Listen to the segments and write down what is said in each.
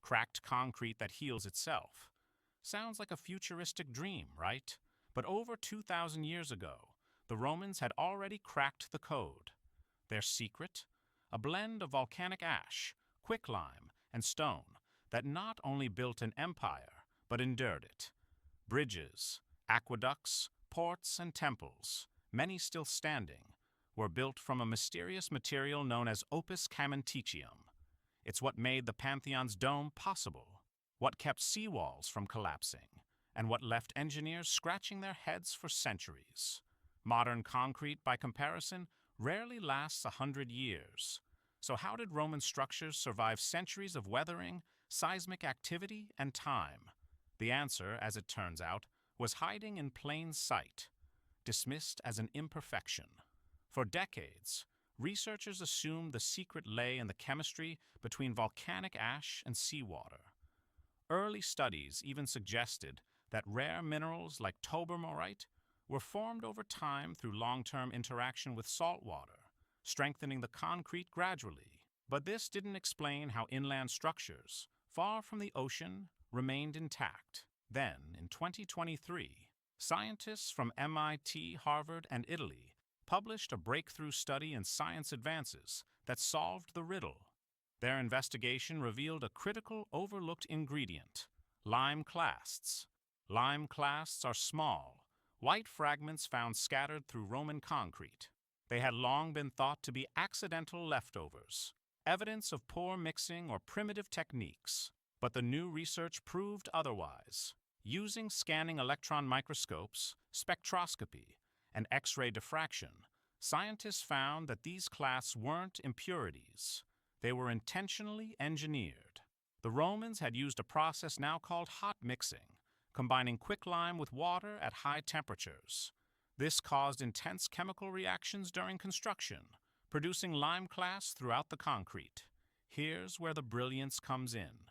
cracked concrete that heals itself. Sounds like a futuristic dream, right? But over 2,000 years ago, the Romans had already cracked the code. Their secret? A blend of volcanic ash, quicklime, and stone that not only built an empire, but endured it. Bridges, aqueducts, ports, and temples, many still standing, were built from a mysterious material known as opus caementicium. It's what made the Pantheon's dome possible, what kept seawalls from collapsing, and what left engineers scratching their heads for centuries. Modern concrete, by comparison, rarely lasts 100 years. So how did Roman structures survive centuries of weathering, seismic activity, and time? The answer, as it turns out, was hiding in plain sight, dismissed as an imperfection. For decades, researchers assumed the secret lay in the chemistry between volcanic ash and seawater. Early studies even suggested that rare minerals like tobermorite were formed over time through long-term interaction with salt water, strengthening the concrete gradually. But this didn't explain how inland structures, far from the ocean, remained intact. Then, in 2023, scientists from MIT, Harvard, and Italy published a breakthrough study in Science Advances that solved the riddle. Their investigation revealed a critical, overlooked ingredient: lime clasts. Lime clasts are small, white fragments found scattered through Roman concrete. They had long been thought to be accidental leftovers, evidence of poor mixing or primitive techniques. But the new research proved otherwise. Using scanning electron microscopes, spectroscopy, and X-ray diffraction, scientists found that these clasts weren't impurities. They were intentionally engineered. The Romans had used a process now called hot mixing, combining quicklime with water at high temperatures. This caused intense chemical reactions during construction, producing lime clasts throughout the concrete. Here's where the brilliance comes in.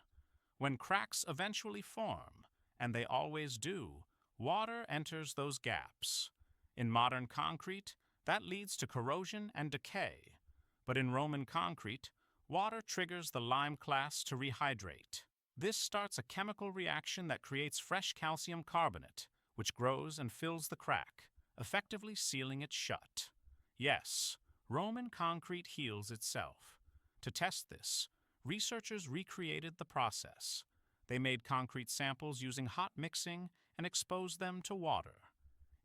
When cracks eventually form, and they always do, water enters those gaps. In modern concrete, that leads to corrosion and decay. But in Roman concrete, water triggers the lime clasts to rehydrate. This starts a chemical reaction that creates fresh calcium carbonate, which grows and fills the crack, effectively sealing it shut. Yes, Roman concrete heals itself. To test this, researchers recreated the process. They made concrete samples using hot mixing and exposed them to water.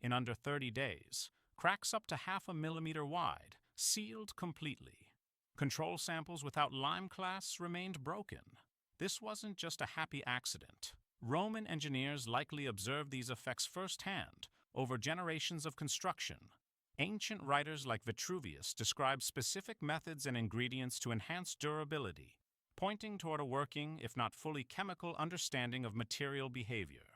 In under 30 days, cracks up to 0.5 millimeter wide sealed completely. Control samples without lime clasts remained broken. This wasn't just a happy accident. Roman engineers likely observed these effects firsthand over generations of construction. Ancient writers like Vitruvius describe specific methods and ingredients to enhance durability, pointing toward a working, if not fully chemical, understanding of material behavior.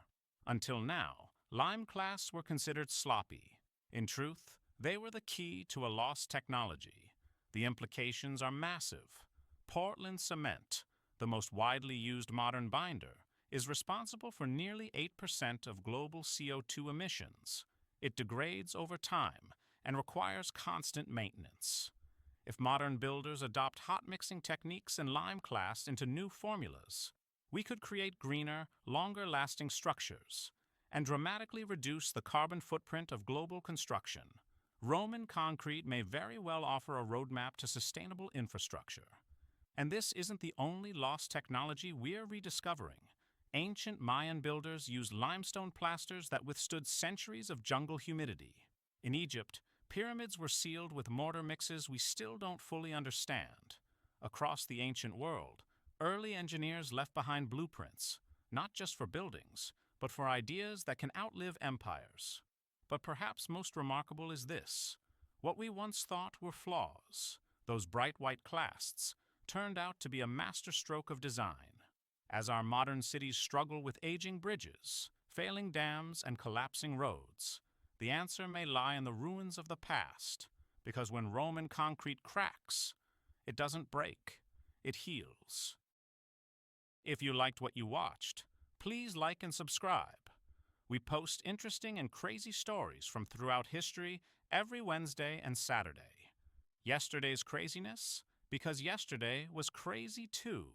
Until now, lime clasts were considered sloppy. In truth, they were the key to a lost technology. The implications are massive. Portland cement, the most widely used modern binder, is responsible for nearly 8% of global CO2 emissions. It degrades over time and requires constant maintenance. If modern builders adopt hot mixing techniques and lime clasts into new formulas, we could create greener, longer-lasting structures and dramatically reduce the carbon footprint of global construction. Roman concrete may very well offer a roadmap to sustainable infrastructure. And this isn't the only lost technology we're rediscovering. Ancient Mayan builders used limestone plasters that withstood centuries of jungle humidity. In Egypt, pyramids were sealed with mortar mixes we still don't fully understand. Across the ancient world, early engineers left behind blueprints, not just for buildings, but for ideas that can outlive empires. But perhaps most remarkable is this: what we once thought were flaws, those bright white clasts, turned out to be a masterstroke of design. As our modern cities struggle with aging bridges, failing dams, and collapsing roads, the answer may lie in the ruins of the past, because when Roman concrete cracks, it doesn't break, it heals. If you liked what you watched, please like and subscribe. We post interesting and crazy stories from throughout history every Wednesday and Saturday. Yesterday's craziness? Because yesterday was crazy too.